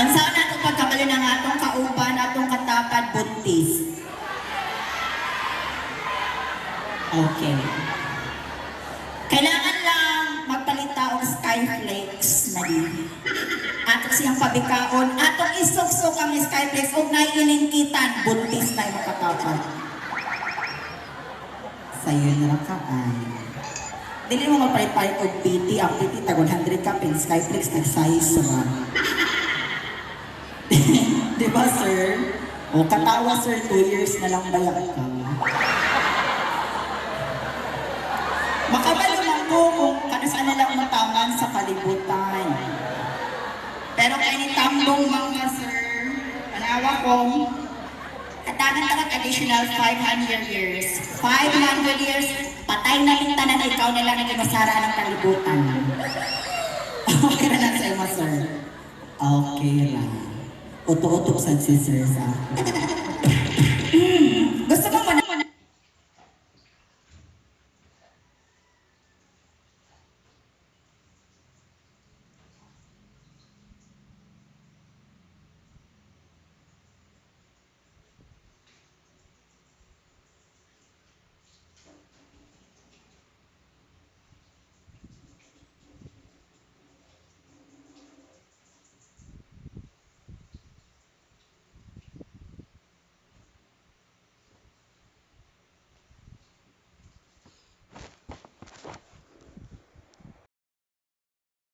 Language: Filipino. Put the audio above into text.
Ang saan natong pagkabali ng atong kauban, atong katapad, buntis. Okay. Kailangan lang magpalita og skyflakes na din. Ato siyang pabikaon, atong isuksok ang skyflakes og naiiningkitan, buntis na yung katapad. Sa'yo na ka ay. Dili mo magpalit-palit og PT, ang PT tag 100 ka, pin skyflakes nag-size naman. Diba, sir? O, katawa, sir, 2 years na lang bayan ka. Makabalo lang ko kung kanasaan na lang mataman sa kalibutan. Pero kay ni Tambong mga, sir, panawa ko, katagan talag additional 500 years. 500 years, patay na rin tanan, ikaw na lang nagmasara ng kalibutan. Okay na lang sa iyo, sir. Okay lang. Uto-uto sa si sir sa